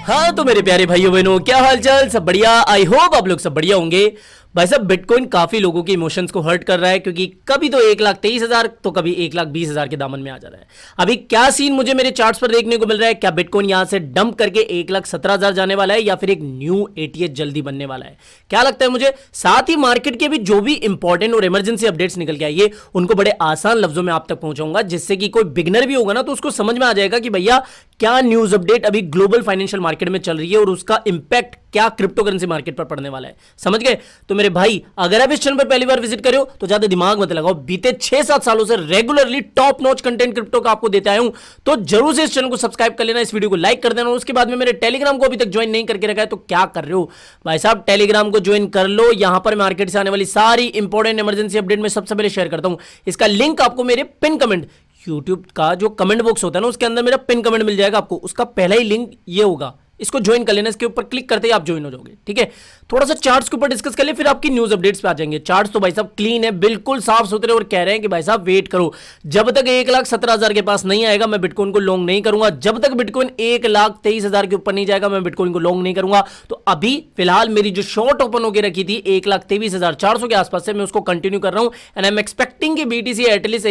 हाँ तो मेरे प्यारे भाइयों बहनों, क्या हाल चाल, सब बढ़िया। आई होप आप लोग सब बढ़िया होंगे। भाई साहब, बिटकॉइन काफी लोगों के इमोशंस को हर्ट कर रहा है, क्योंकि कभी तो 1,23,000 तो कभी 1,20,000 के दामन में आ जा रहा है। अभी क्या सीन मुझे मेरे चार्ट्स पर देखने को मिल रहा है? क्या बिटकॉइन यहां से डंप करके 1,17,000 जाने वाला है, या फिर एक न्यू एटीएच जल्दी बनने वाला है? क्या लगता है मुझे? साथ ही मार्केट के भी जो भी इंपॉर्टेंट और इमरजेंसी अपडेट्स निकल के आइए, उनको बड़े आसान लफ्जों में आप तक पहुंचाऊंगा, जिससे कि कोई बिगनर भी होगा ना तो उसको समझ में आ जाएगा कि भैया क्या न्यूज अपडेट अभी ग्लोबल फाइनेंशियल मार्केट में चल रही है और उसका इंपैक्ट क्या क्रिप्टो करेंसी मार्केट पर पड़ने वाला है। समझ गए? तो मेरे भाई, अगर आप इस चैनल पर पहली बार विजिट करे हो तो ज्यादा दिमाग मत लगाओ। बीते 6-7 सालों से regularly top notch content crypto का आपको देता आया हूं, तो जरूर से इस चैनल को सब्सक्राइब कर लेना, इस वीडियो को लाइक कर देना। और उसके बाद में मेरे टेलीग्राम को अभी तक ज्वाइन नहीं करके रखा है तो क्या कर रहे हो भाई साहब, टेलीग्राम को ज्वाइन कर लो। यहां पर मार्केट से आने वाली सारी इंपॉर्टेंट इमरजेंसी अपडेट में सबसे पहले शेयर करता हूं। इसका लिंक आपको मेरे पिन कमेंट, यूट्यूब का जो कमेंट बॉक्स होता है ना, उसके अंदर मेरा पिन कमेंट मिल जाएगा आपको। उसका पहला ही लिंक ये होगा, इसको ज्वाइन कर लेना। इसके ऊपर क्लिक करते ही आप ज्वाइन हो जाओगे। ठीक है, थोड़ा सा चार्ट्स के ऊपर डिस्कस कर ले, फिर आपकी न्यूज अपडेट्स पे आ जाएंगे। चार्ट्स तो भाई साहब क्लीन है, बिल्कुल साफ सुथरे, और कह रहे हैं कि भाई साहब वेट करो, जब तक 1,17,000 के पास नहीं आएगा मैं बिटकॉइन को लॉन्ग नहीं करूंगा। जब तक बिटकॉइन 1,23,000 के ऊपर नहीं जाएगा मैं बिटकॉइन को लॉन्ग नहीं करूंगा। तो अभी फिलहाल मेरी जो शॉर्ट ओपन होकर रखी थी 1,23,400 के आसपास से, मैं उसको कंटिन्यू कर रहा हूं। एंड आई एम एक्सपेक्टिंग कि बीटीसी एटलीस्ट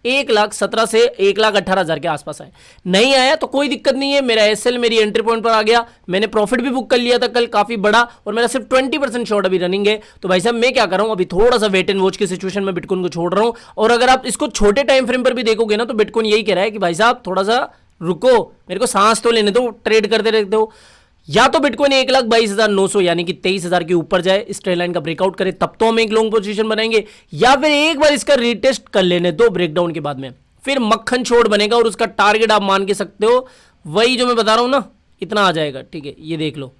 1,17,000 से 1,18,000 के आसपास आए। नहीं आया तो कोई दिक्कत नहीं है, मेरा एसएल मेरी एंट्री पॉइंट पर आ गया। मैंने प्रॉफिट भी बुक कर लिया था कल, काफी बड़ा, और मेरा सिर्फ 20% शॉर्ट अभी रनिंग है। तो भाई साहब मैं क्या कर रहा हूं, अभी थोड़ा सा वेट एंड वॉच की सिचुएशन में बिटकॉइन को छोड़ रहा हूं। और अगर आप इसको छोटे टाइम फ्रेम पर भी देखोगे ना, तो बिटकॉइन यही कह रहा है कि भाई साहब थोड़ा सा रुको, मेरे को सांस तो लेने दो, ट्रेड करते रहते हो। या तो बिटकॉइन 1,22,900 यानी कि 23,000 के ऊपर जाए, इस ट्रेड लाइन का ब्रेकआउट करे, तब तो हम एक लॉन्ग पोजीशन बनाएंगे। या फिर एक बार इसका रीटेस्ट कर लेने दो ब्रेकडाउन के बाद में, फिर मक्खन छोड़ बनेगा। और उसका टारगेट आप मान के सकते हो वही जो मैं बता रहा हूं ना, इतना आ जाएगा। ठीक है, ये देख लो,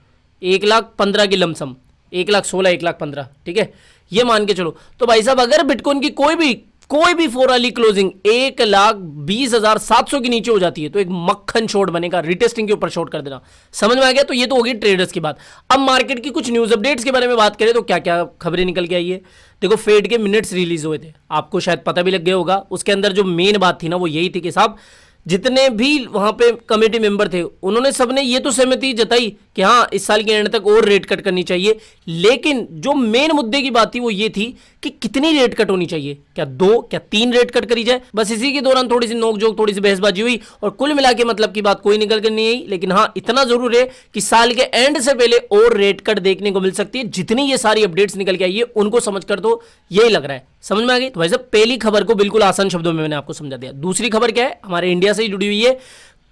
1,15,000 की लमसम, 1,16,000, 1,15,000। ठीक है, ये मान के चलो। तो भाई साहब अगर बिटकॉइन की कोई भी 4 वाली क्लोजिंग 1,20,700 के नीचे हो जाती है तो एक मक्खन शॉर्ट बनेगा, रिटेस्टिंग के ऊपर शॉर्ट कर देना। समझ में आ गया? तो ये तो होगी ट्रेडर्स की बात। अब मार्केट की कुछ न्यूज अपडेट्स के बारे में बात करें तो क्या क्या खबरें निकल के आई है। देखो, फेड के मिनट्स रिलीज हुए थे, आपको शायद पता भी लग गया होगा। उसके अंदर जो मेन बात थी ना वो यही थी कि साहब जितने भी वहां पे कमेटी मेंबर थे उन्होंने सबने ये तो सहमति जताई कि हाँ इस साल के एंड तक और रेट कट करनी चाहिए। लेकिन जो मेन मुद्दे की बात थी वो ये थी कि कितनी रेट कट होनी चाहिए, क्या 2 क्या 3 रेट कट करी जाए। बस इसी के दौरान थोड़ी सी नोकझोंक, थोड़ी सी बहसबाजी हुई और कुल मिला के मतलब की बात कोई निकल कर नहीं आई। लेकिन हाँ इतना जरूर है कि साल के एंड से पहले और रेट कट देखने को मिल सकती है। जितनी ये सारी अपडेट्स निकल के आई है उनको समझ कर तो यही लग रहा है। समझ में आ गई? तो भाई साहब पहली खबर को बिल्कुल आसान शब्दों में मैंने आपको समझा दिया। दूसरी खबर क्या है, हमारे इंडिया से ही जुड़ी हुई है।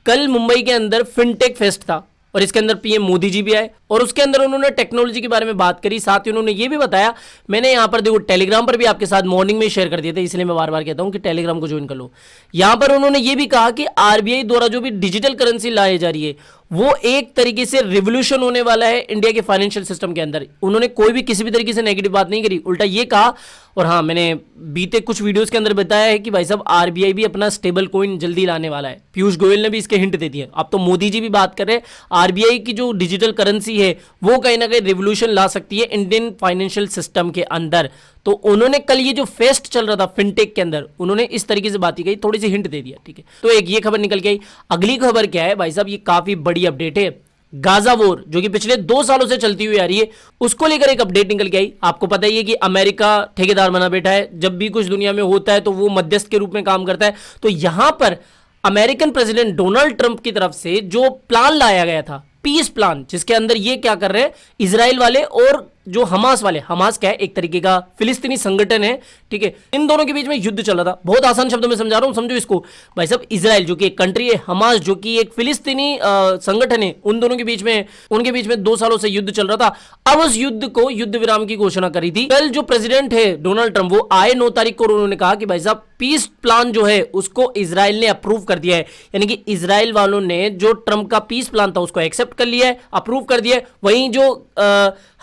कल मुंबई के अंदर फिनटेक फेस्ट था और इसके अंदर पीएम मोदी जी भी आए और उसके अंदर उन्होंने टेक्नोलॉजी के बारे में बात करी। साथ ही उन्होंने ये भी बताया, मैंने यहां पर देखो टेलीग्राम पर भी आपके साथ मॉर्निंग में शेयर कर दिए थे, इसलिए मैं बार बार कहता हूं कि टेलीग्राम को ज्वाइन कर लो। यहां पर उन्होंने ये भी कहा कि आरबीआई द्वारा जो भी डिजिटल करेंसी लाई जा रही है वो एक तरीके से रिवोल्यूशन होने वाला है इंडिया के फाइनेंशियल सिस्टम के अंदर। उन्होंने कोई भी किसी भी तरीके से नेगेटिव बात नहीं करी, उल्टा ये कहा। और हाँ, मैंने बीते कुछ वीडियोस के अंदर बताया है कि भाई साहब आरबीआई भी अपना स्टेबल कॉइन जल्दी लाने वाला है। पीयूष गोयल ने भी इसके हिंट दे दिए। अब तो मोदी जी भी बात कर रहे हैं आरबीआई की जो डिजिटल करेंसी है वो कहीं ना कहीं रिवोल्यूशन ला सकती है इंडियन फाइनेंशियल सिस्टम के अंदर। तो उन्होंने कल ये जो फेस्ट चल रहा था फिनटेक के अंदर, उन्होंने इस तरीके से बात की, थोड़ी सी हिंट दे दिया। ठीक है, तो एक ये खबर निकल के आई। अगली खबर क्या है भाई साहब, ये काफी बड़ी अपडेट है। गाजा वॉर जो कि पिछले 2 सालों से चलती हुई आ रही है, उसको लेकर एक अपडेट निकल के आई। आपको पता ही है कि अमेरिका ठेकेदार बना बैठा है, जब भी कुछ दुनिया में होता है तो वो मध्यस्थ के रूप में काम करता है। तो यहां पर अमेरिकन प्रेसिडेंट डोनाल्ड ट्रंप की तरफ से जो प्लान लाया गया था, पीस प्लान, जिसके अंदर ये क्या कर रहे हैं इजराइल वाले और जो हमास वाले, हमास क्या है एक तरीके का फिलिस्तीनी संगठन है। ठीक है, इन दोनों के बीच में युद्ध चल रहा था। बहुत आसान शब्दों में समझा रहा हूं, समझो इसको भाई साहब। इजराइल जो कि एक कंट्री है, हमास जो कि एक फिलिस्तीनी संगठन है, उन दोनों के बीच में, उनके बीच में 2 सालों से युद्ध चल रहा था। अब उस युद्ध को युद्ध विराम की घोषणा करी थी। कल जो प्रेसिडेंट है डोनाल्ड ट्रंप, वो आए 9 तारीख को, उन्होंने कहा कि भाई साहब पीस प्लान जो है उसको इजराइल ने अप्रूव कर दिया है। यानी कि इजराइल वालों ने जो ट्रंप का पीस प्लान था उसको एक्सेप्ट कर लिया है, अप्रूव कर दिया है। वहीं जो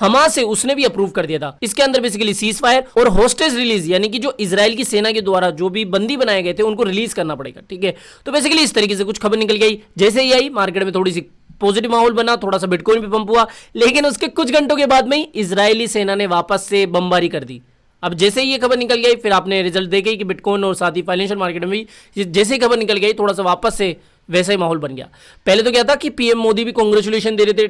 हमास है उसने भी अप्रूव कर दिया था। इसके अंदर बेसिकली सीज फायर और होस्टेज रिलीज, यानी कि जो इजराइल की सेना के द्वारा जो भी बंदी बनाए गए थे उनको रिलीज करना पड़ेगा। ठीक है, तो बेसिकली इस तरीके से कुछ खबर निकल गई। जैसे ही आई मार्केट में थोड़ी सी पॉजिटिव माहौल बना, थोड़ा सा बिटकॉइन भी पंप हुआ। लेकिन उसके कुछ घंटों के बाद में ही इजरायली सेना ने वापस से बमबारी कर दी। अब जैसे ही ये खबर निकल गई, फिर आपने रिजल्ट देखे कि बिटकॉइन और साथ ही फाइनेंशियल मार्केट में भी जैसे ही खबर निकल गई थोड़ा सा वापस से वैसा ही माहौल बन गया। पहले तो क्या था कि पीएम मोदी भी कांग्रेचुलेशन दे रहे थे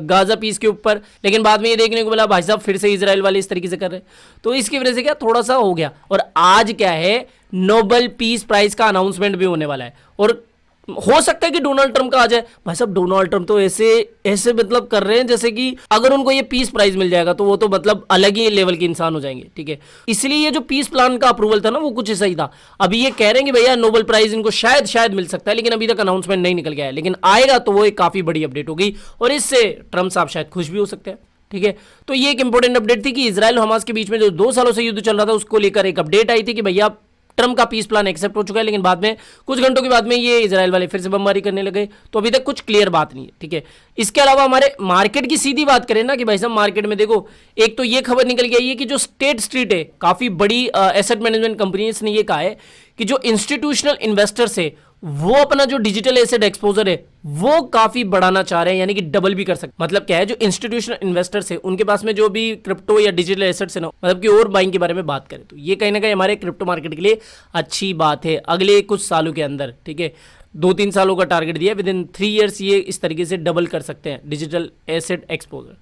गाजा पीस के ऊपर, लेकिन बाद में ये देखने को मिला भाई साहब फिर से इजराइल वाले इस तरीके से कर रहे हैं, तो इसकी वजह से क्या थोड़ा सा हो गया। और आज क्या है, नोबेल पीस प्राइज का अनाउंसमेंट भी होने वाला है, और हो सकता है कि डोनाल्ड ट्रंप का आ जाए। भाई साहब डोनाल्ड ट्रंप तो ऐसे ऐसे मतलब कर रहे हैं जैसे कि अगर उनको ये पीस प्राइज मिल जाएगा तो वो तो मतलब अलग ही लेवल के इंसान हो जाएंगे, ठीक है। इसलिए ये जो पीस प्लान का अप्रूवल था ना वो कुछ ऐसा ही था। अभी ये कह रहे हैं कि भैया नोबेल प्राइज इनको शायद मिल सकता है, लेकिन अभी तक अनाउंसमेंट नहीं निकल गया है, लेकिन आएगा तो वो एक काफी बड़ी अपडेट होगी और इससे ट्रंप साहब शायद खुश भी हो सकते हैं, ठीक है। तो ये एक इंपॉर्टेंट अपडेट थी कि इजराइल और हमास के बीच में जो 2 सालों से युद्ध चल रहा था उसको लेकर एक अपडेट आई थी कि भैया ट्रम्प का पीस प्लान एक्सेप्ट हो चुका है, लेकिन बाद में कुछ घंटों के बाद में ये इजराइल वाले फिर से बमबारी करने लगे, तो अभी तक कुछ क्लियर बात नहीं है, ठीक है। इसके अलावा हमारे मार्केट की सीधी बात करें ना कि भाई साहब मार्केट में देखो, एक तो ये खबर निकल के आई है कि जो स्टेट स्ट्रीट है, काफी बड़ी एसेट मैनेजमेंट कंपनीज ने ये कहा है कि जो इंस्टीट्यूशनल इन्वेस्टर्स है वो अपना जो डिजिटल एसेट एक्सपोजर है वो काफी बढ़ाना चाह रहे हैं, यानी कि डबल भी कर सकते। मतलब क्या है, जो इंस्टीट्यूशनल इन्वेस्टर्स है उनके पास में जो भी क्रिप्टो या डिजिटल एसेट्स है ना, मतलब कि और बाइंग के बारे में बात करें तो ये कहीं ना कहीं हमारे क्रिप्टो मार्केट के लिए अच्छी बात है अगले कुछ सालों के अंदर, ठीक है। 2-3 सालों का टारगेट दिया, विद इन 3 ईयर्स ये इस तरीके से डबल कर सकते हैं डिजिटल एसेट एक्सपोजर,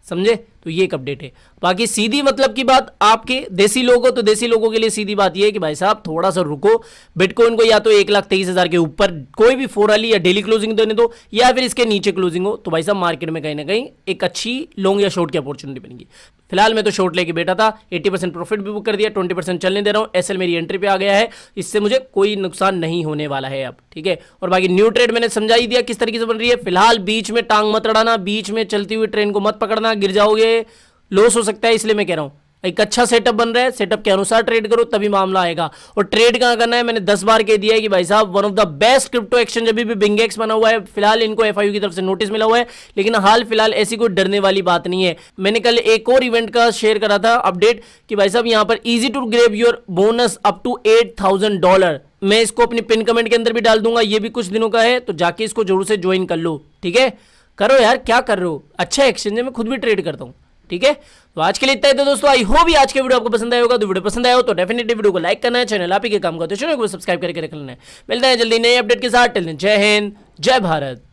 समझे। तो ये एक अपडेट है। बाकी सीधी मतलब की बात आपके देसी लोगों, तो देसी लोगों के लिए सीधी बात ये है कि भाई साहब थोड़ा सा रुको, बिटकॉइन को या तो 1,23,000 के ऊपर कोई भी 4 वाली या डेली क्लोजिंग देने दो, या फिर इसके नीचे क्लोजिंग हो, तो भाई साहब मार्केट में कहीं ना कहीं एक अच्छी लॉन्ग या शॉर्ट की अपॉर्चुनिटी बनेगी। फिलहाल मैं तो शॉर्ट लेके बैठा था, 80% प्रॉफिट भी बुक कर दिया, 20% चलने दे रहा हूँ। एसएल मेरी एंट्री पे आ गया है, इससे मुझे कोई नुकसान नहीं होने वाला है अब, ठीक है। और बाकी न्यू ट्रेड मैंने समझा ही दिया किस तरीके से बन रही है। फिलहाल बीच में टांग मत अड़ाना, बीच में चलती हुई ट्रेन को मत पकड़ना, गिर जाओगे, लॉस हो सकता है, इसलिए मैं कह रहा हूं एक अच्छा सेटअप बन रहा है, सेटअप के अनुसार ट्रेड करो तभी मामला आएगा। और ट्रेड कहां करना है, मैंने 10 बार कह दिया है कि भाई साहब one of the best crypto exchange अभी भी बिंगेक्स बना हुआ है। फिलहाल इनको एफआईयू की तरफ से नोटिस मिला हुआ है, लेकिन हाल फिलहाल ऐसी कोई डरने वाली बात नहीं है। मैंने कल एक और इवेंट का शेयर करा था अपडेट कि भाई साहब यहां पर easy to grab your bonus up to $8,000। मैं इसको अपनी पिन कमेंट के अंदर भी डाल दूंगा, ये भी कुछ दिनों का है, तो जाके इसको जरूर से ज्वाइन कर लो, ठीक है। करो यार, क्या कर रहे हो, अच्छा एक्सचेंज है, मैं खुद भी ट्रेड करता हूं, ठीक है। तो आज के लिए इतना ही था दोस्तों। आई होप भी आज के वीडियो आपको पसंद आया होगा। तो वीडियो पसंद आया हो तो डेफिनेटली वीडियो को लाइक करना है, चैनल आप ही के काम का तो चैनल को सब्सक्राइब करके रख लेना है। मिलते हैं जल्दी नए अपडेट के साथ, टिल देन जय हिंद, जय भारत।